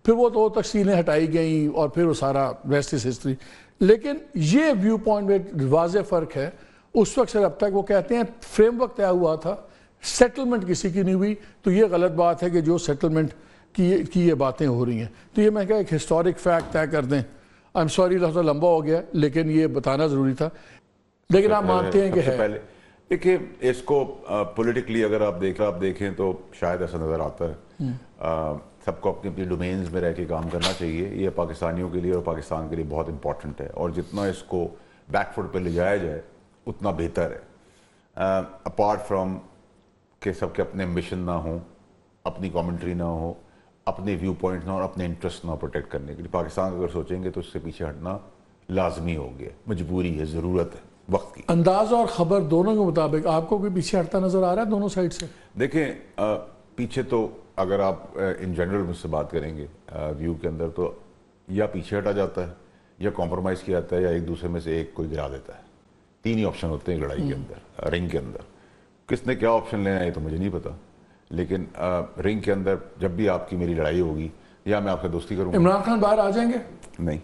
फिर वो तो तफसीलें हटाई गई और फिर वो सारा रेस्ट इज हिस्ट्री। लेकिन ये व्यू पॉइंट में वाज़ेह फ़र्क है। उस वक्त से अब तक वो कहते हैं फ्रेमवर्क तय हुआ था, सेटलमेंट किसी की नहीं हुई, तो ये गलत बात है कि जो सेटलमेंट की ये बातें हो रही हैं। तो ये मैं क्या एक हिस्टोरिक फैक्ट तय कर दें। आई एम सॉरी थोड़ा लंबा हो गया, लेकिन ये बताना ज़रूरी था। लेकिन आप मानते हैं कि है। पहले देखिए, इसको पॉलिटिकली अगर आप देखें तो शायद ऐसा नज़र आता है सबको अपनी अपनी डोमेन्स में रह के काम करना चाहिए। ये पाकिस्तानियों के लिए और पाकिस्तान के लिए बहुत इंपॉर्टेंट है, और जितना इसको बैकफुट पे ले जाया जाए उतना बेहतर है। अपार्ट फ्रॉम के सबके अपने एम्बिशन ना हो, अपनी कमेंट्री ना हो, अपने व्यू पॉइंट ना और अपने इंटरेस्ट ना प्रोटेक्ट करने के लिए पाकिस्तान अगर सोचेंगे तो इससे पीछे हटना लाजमी हो गया, मजबूरी है, ज़रूरत है वक्त की। अंदाज और खबर दोनों के मुताबिक आपको कोई पीछे हटता नजर आ रहा है दोनों साइड से? देखें, पीछे तो अगर आप इन जनरल मुझसे बात करेंगे व्यू के अंदर, तो या पीछे हटा जाता है, या कॉम्प्रोमाइज़ किया जाता है, या एक दूसरे में से एक कोई गिरा देता है। तीन ही ऑप्शन होते हैं लड़ाई के अंदर, रिंग के अंदर। किसने क्या ऑप्शन लेना है ये तो मुझे नहीं पता, लेकिन रिंग के अंदर जब भी आपकी मेरी लड़ाई होगी या मैं आपसे दोस्ती करूँगा। इमरान खान बाहर आ जाएंगे? नहीं।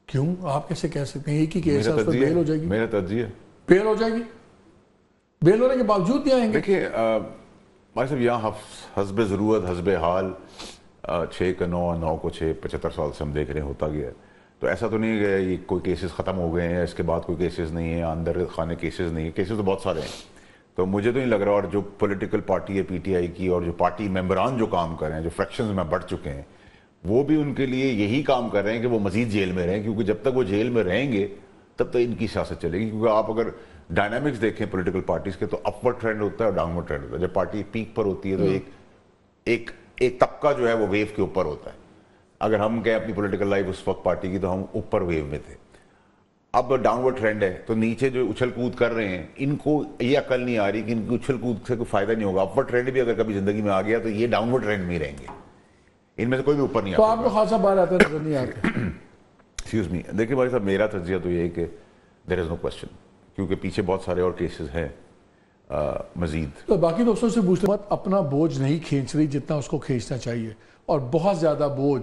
क्यों? आप कैसे कह सकते हैं? एक ही केस है, उस पर बेल हो जाएगी। मेरा तरजीह है बेल हो जाएगी, बेल होने के बावजूद नहीं आएंगे। देखिए भाई साहब, यहाँ हस्ब ज़रूरत हस्ब हाल 6 का 9 9 को 6 75 साल से हम देख रहे हैं होता गया है। तो ऐसा तो नहीं है ये कोई केसेस ख़त्म हो गए हैं, इसके बाद कोई केसेस नहीं है, अंदर खाने केसेस नहीं है। केसेस तो बहुत सारे हैं। तो मुझे तो नहीं लग रहा, और जो पॉलिटिकल पार्टी है पीटीआई की, और जो पार्टी मेंबरान जो काम कर रहे हैं, जो फ्रैक्शंस में बढ़ चुके हैं, वो भी उनके लिए यही काम कर रहे हैं कि वो मजीद जेल में रहें, क्योंकि जब तक वो जेल में रहेंगे तब तक इनकी सियासत चलेगी। क्योंकि आप अगर डायनामिक्स देखें पॉलिटिकल पार्टीज के, तो अपवर्ड ट्रेंड होता है और डाउनवर्ड ट्रेंड होता है। जब पार्टी पीक पर होती है तो एक तबका जो है वो वेव के ऊपर होता है। अगर हम कहें अपनी पॉलिटिकल लाइफ उस वक्त पार्टी की, तो हम ऊपर वेव में थे। अब डाउनवर्ड ट्रेंड है, तो नीचे जो उछल कूद कर रहे हैं, इनको ये अकल नहीं आ रही कि इनकी उछल कूद से कोई फायदा नहीं होगा। अपवर्ड ट्रेंड भी अगर कभी जिंदगी में आ गया तो ये डाउनवर्ड ट्रेंड में ही रहेंगे, इनमें से कोई भी ऊपर नहीं आता। तो आपको खासा बार आता नजर नहीं आता? एक्सक्यूज मी, देखिए भाई साहब, मेरा तजिया तो ये है कि देयर इज नो क्वेश्चन, क्योंकि पीछे बहुत सारे और केसेस हैं मजीद। तो बाकी दोस्तों से पूछते मत, अपना बोझ नहीं खींच रही जितना उसको खींचना चाहिए, और बहुत ज़्यादा बोझ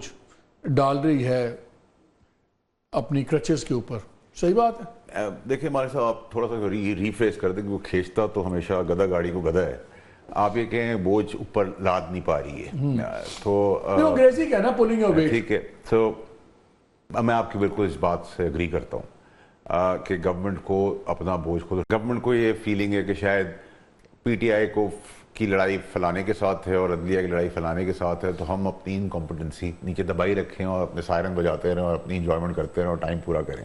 डाल रही है अपनी क्रचेस के ऊपर। सही बात है। देखिए हमारे साहब, आप थोड़ा सा रीफ्रेश कर दें कि वो खींचता तो हमेशा गधा गाड़ी को गधा है। आप ये कहें बोझ ऊपर लाद नहीं पा रही है, तो अंग्रेजी क्या है ना, पुलिंग योर वेट। ठीक है। तो मैं आपकी बिल्कुल इस बात से एग्री करता हूँ कि गवर्नमेंट को अपना बोझ खुद, गवर्नमेंट को ये फीलिंग है कि शायद पीटीआई को की लड़ाई फैलाने के साथ है और अदलिया की लड़ाई फैलाने के साथ है, तो हम अपनी इनकॉम्पिटेंसी नीचे दबाई रखें और अपने सायरन बजाते रहें और अपनी इंजॉयमेंट करते रहें और टाइम पूरा करें,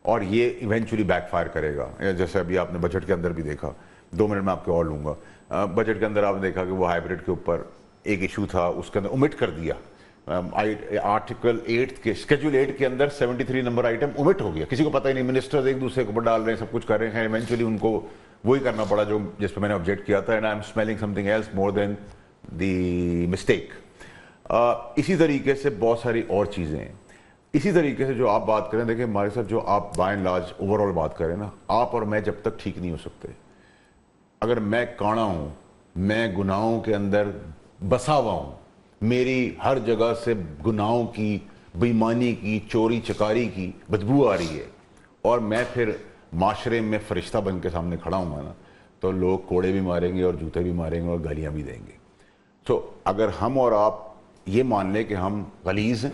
और ये इवेंचुअली बैकफायर करेगा। जैसे अभी आपने बजट के अंदर भी देखा, 2 मिनट में आपके और लूँगा, बजट के अंदर आपने देखा कि वो हाइब्रिड के ऊपर एक इशू था, उसके अंदर ओमिट कर दिया। आर्टिकल 8 के शेड्यूल 8 के अंदर 73 नंबर आइटम ओमिट हो गया, किसी को पता ही नहीं। मिनिस्टर्स एक दूसरे के ऊपर डाल रहे हैं, सब कुछ कर रहे हैं, इवेंचुअली उनको वही करना पड़ा जो जिस पर मैंने ऑब्जेक्ट किया था। And I am smelling something else more than the mistake. इसी तरीके से बहुत सारी और चीज़ें हैं। इसी तरीके से जो आप बात करें, देखिए हमारे साथ जो आप बाय एंड लार्ज ओवरऑल बात करें ना, आप और मैं जब तक ठीक नहीं हो सकते। अगर मैं काणा हूँ, मैं गुनाहों के अंदर बसा हुआ हूँ, मेरी हर जगह से गुनाहों की, बेईमानी की, चोरी चकारी की बदबू आ रही है, और मैं फिर माशरे में फरिश्ता बन के सामने खड़ा हूँ ना, तो लोग कोड़े भी मारेंगे और जूते भी मारेंगे और गालियाँ भी देंगे। तो अगर हम और आप ये मान लें कि हम गलीज़ हैं,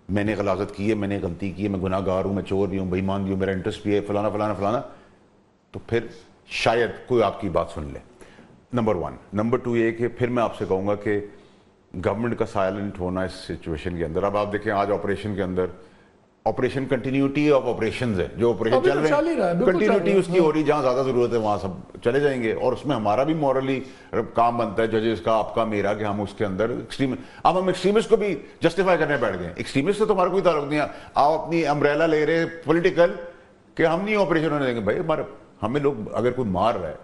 मैंने गलाजत की है, मैंने गलती की है, मैं गुनाहगार हूँ, मैं चोर भी हूँ, बेईमान भी हूँ, मेरा इंटरेस्ट भी है, फलाना फलाना फलाना, तो फिर शायद कोई आपकी बात सुन ले। नंबर 1। नंबर 2 ये कि फिर मैं आपसे कहूँगा कि गवर्नमेंट का साइलेंट होना इस सिचुएशन के अंदर। अब आप देखें आज ऑपरेशन के अंदर ऑपरेशन कंटिन्यूटी ऑफ ऑपरेशंस है, जो ऑपरेशन चल रहे हैं कंटिन्यूटी उसकी हो रही, जहाँ ज़्यादा ज़रूरत है वहाँ सब चले जाएंगे, और उसमें हमारा भी मॉरली काम बनता है, जजेस का, आपका, मेरा, कि हम उसके अंदर अब हम एक्सट्रीमिस्ट को भी जस्टिफाई करने बैठ गए। एक्सट्रीमिस्ट से तो हमारा कोई ताल्लुक नहीं है। आप अपनी अम्ब्रेला ले रहे पॉलिटिकल कि हम नहीं ऑपरेशन होने देंगे। भाई हमारे हमें लोग अगर कोई मार रहा है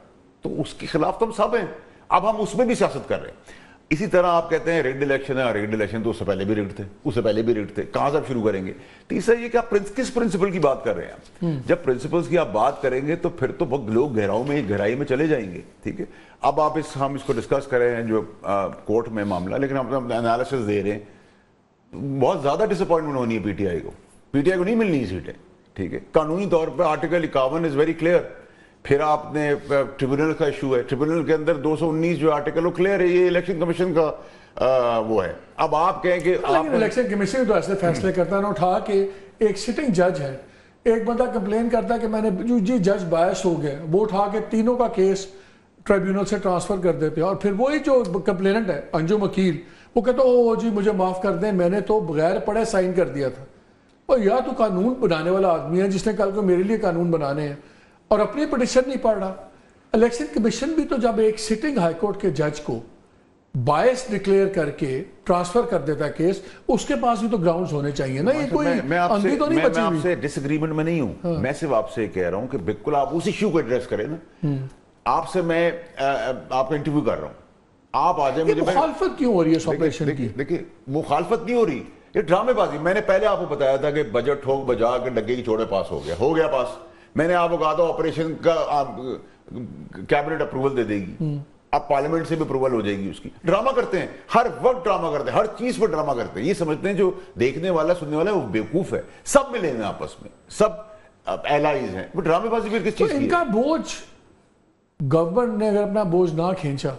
तो उसके खिलाफ तो हम सब हैं, अब हम उसमें भी सियासत कर रहे हैं। इसी तरह आप कहते हैं रिग्ड इलेक्शन है, रिग्ड इलेक्शन तो उससे पहले भी रिग्ड थे, उससे पहले भी रिग्ड थे, कहां से आप शुरू करेंगे? तीसरा ये कि आप किस प्रिंसिपल की बात कर रहे हैं। जब प्रिंसिपल्स की आप बात करेंगे तो फिर तो लोग गहराई में चले जाएंगे। ठीक है, अब आप हम इसको डिस्कस कर रहे हैं जो कोर्ट में मामला, लेकिन हम एनालिसिस दे रहे हैं। बहुत ज्यादा डिसअपॉइंटमेंट होनी है पीटीआई को। पीटीआई को नहीं मिलनी सीटें, ठीक है। कानूनी तौर पर आर्टिकल 51 इज वेरी क्लियर। फिर आपने ट्रिब्यूनल का इशू है, ट्रिब्यूनल के अंदर 219 जो आर्टिकल वो क्लियर है, ये इलेक्शन कमीशन का वो है। अब आप कहें कि आप इलेक्शन कमीशन तो ऐसे फैसले करता है ना, उठा के एक सिटिंग जज है, एक बंदा कंप्लेन करता है कि मैंने जो जी जज बायस हो गया, वो उठा के तीनों का केस ट्रिब्यूनल से ट्रांसफर कर देते हैं, और फिर वही जो कंप्लेनेंट है अंजुम वकील वो कहते ओ जी मुझे माफ कर दें, मैंने तो बगैर पढ़े साइन कर दिया था। और या तो कानून बनाने वाला आदमी है जिसने कल को मेरे लिए कानून बनाने हैं और अपनी पिटिशन नहीं पढ़ रहा। इलेक्शन कमीशन भी तो जब एक सिटिंग हाईकोर्ट के जज को बायस डिक्लेयर करके ट्रांसफर कर देता है केस, उसके पास भी तो ग्राउंड्स होने चाहिए ना। ये कोई अंधी तो नहीं बची हुई। आपसे डिसएग्रीमेंट में नहीं हूं। मैं सिर्फ आपसे कह रहा हूं कि बिल्कुल आप उस इश्यू को एड्रेस करें ना। आपसे मैं आपका इंटरव्यू कर रहा हूं, आप आ जाए। मुझे मुखालफत क्यों हो रही है इस ऑपरेशन की? देखिए मुखालफत नहीं हो रही, ये ड्रामेबाजी। मैंने पहले आपको बताया था कि बजट ठोक बजा के डग्गे की छोड़े पास हो गया पास। मैंने आपको कहा था ऑपरेशन का कैबिनेट अप्रूवल दे देगी, अब पार्लियामेंट से भी अप्रूवल हो जाएगी उसकी। ड्रामा करते हैं, हर वक्त ड्रामा करते हैं, हर चीज पर ड्रामा करते हैं। ये समझते हैं जो देखने वाला सुनने वाला है वो बेवकूफ है। सब मिले हैं आपस में, सब एलाइज हैं, वो ड्रामेबाजी फिर किस चीज की? इनका बोझ गवर्नमेंट ने अगर अपना बोझ ना खींचा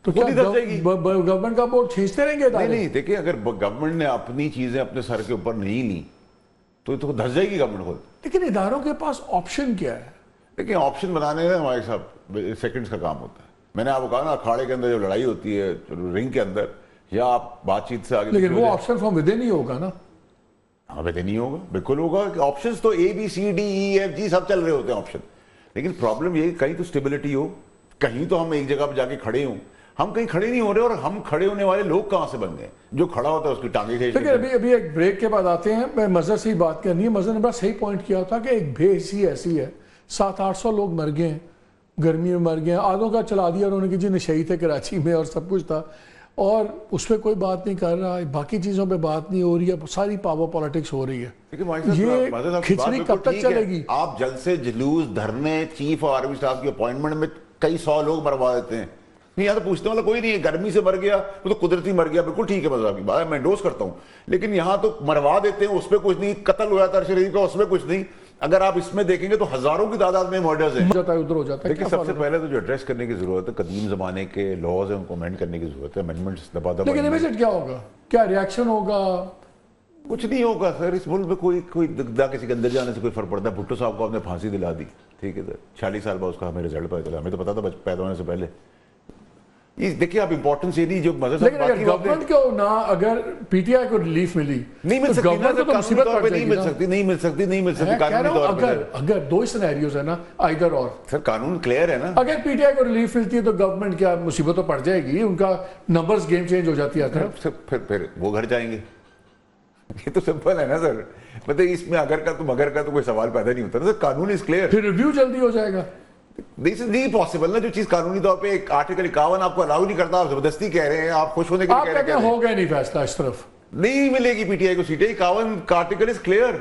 तो क्या गवर्नमेंट का बोझ खींचते रहेंगे? नहीं, देखिए अगर गवर्नमेंट ने अपनी चीजें अपने सर के ऊपर नहीं ली तो धस जाएगी गवर्नमेंट खुद। लेकिन इदारों के पास ऑप्शन क्या है? देखिए ऑप्शन बनाने में हमारे साहब सेकंड्स का काम होता है। मैंने आपको कहा ना, अखाड़े के अंदर जो लड़ाई होती है रिंग के अंदर, या आप बातचीत से आगे, लेकिन वो ऑप्शन फ्रॉम विद इन ही होगा ना। हाँ विद इन ही होगा, बिल्कुल होगा। ऑप्शन तो ABCDEFG सब चल रहे होते हैं ऑप्शन। लेकिन प्रॉब्लम ये, कहीं तो स्टेबिलिटी हो, कहीं तो हम एक जगह पर जाके खड़े हों। हम कहीं खड़े नहीं हो रहे, और हम खड़े होने वाले लोग कहां से बन गए? जो खड़ा होता है उसकी टांगे खींच। लेकिन अभी एक ब्रेक के बाद आते हैं। मैं मजहर से ही बात करनी है। मजहर ने बड़ा सही पॉइंट किया था कि एक भेस ही ऐसी है, 700-800 लोग मर गए हैं, गर्मी में मर गए हैं। आधों का चला दिया उन्होंने कि जी नशई थे कराची में और सब कुछ था, और उस पर कोई बात नहीं कर रहा है, बाकी चीज़ों पे बात नहीं हो रही है, सारी पावर पॉलिटिक्स हो रही है। ये खिचड़ी कब तक चलेगी? आप जलसे जुलूस धरने चीफ और आर्मी स्टाफ की अपॉइंटमेंट में कई 100 लोग मरवा देते हैं। नहीं, यहाँ तो पूछने वाला कोई नहीं है। गर्मी से मर गया वो तो कुदरती मर गया, बिल्कुल ठीक है, मजा की बात है, मैं एंडोर्स करता हूँ। लेकिन यहाँ तो मरवा देते हैं, उसमें कुछ नहीं। कत्ल हो जाता है शरीफ का, उसमें कुछ नहीं। अगर आप इसमें देखेंगे तो हजारों की तादाद में मर्डर्स हैं। उधर हो जाता है। देखिए सबसे पहले तो जो एड्रेस करने की जरूरत है, कदीम जमाने के लॉज है उनको अमेंड करने की जरूरत है। अमेंडमेंट्स दबा लेकिन इमीडिएट क्या होगा? क्या रिएक्शन होगा? कुछ नहीं होगा सर। इस मुल्क में कोई किसी के अंदर जाने से कोई फर्क पड़ता है? भुट्टो साहब को आपने फांसी दिला दी, ठीक है सर, 46 साल बाद उसका हमें रिजल्ट पता चला। हमें तो पता था पैदा होने से पहले। देखिए आप इंपॉर्टेंस ये नहीं जो गवर्नमेंट को ना, अगर पीटीआई को रिलीफ मिली नहीं मिल सकती, गवर्नमेंट को तो मुसीबत पड़ जाएगी। नहीं मिल सकती कानूनी तौर पे। अगर दो सिनेरियोज है ना, आइदर और। सर कानून क्लियर है ना। अगर पीटीआई को रिलीफ मिलती है तो गवर्नमेंट क्या मुसीबत तो पड़ जाएगी, उनका नंबर्स गेम चेंज हो जाती है। फिर वो घर जाएंगे। ये तो सिंपल है ना सर। मतलब इसमें अगर का तो मगर का तो कोई सवाल पैदा नहीं होता ना सर। कानून इज क्लियर। फिर रिव्यू जल्दी हो जाएगा। दिस इज नहीं पॉसिबल ना। जो चीज कानूनी तौर पे एक आर्टिकल 51 आपको अलाउ नहीं करता, आप जबरदस्ती कह रहे हैं, आप खुश होने के लिए कह रहे हैं। हो गया नहीं फैसला इस तरफ, नहीं मिलेगी पीटीआई को सीटें। 51 का आर्टिकल इज क्लियर।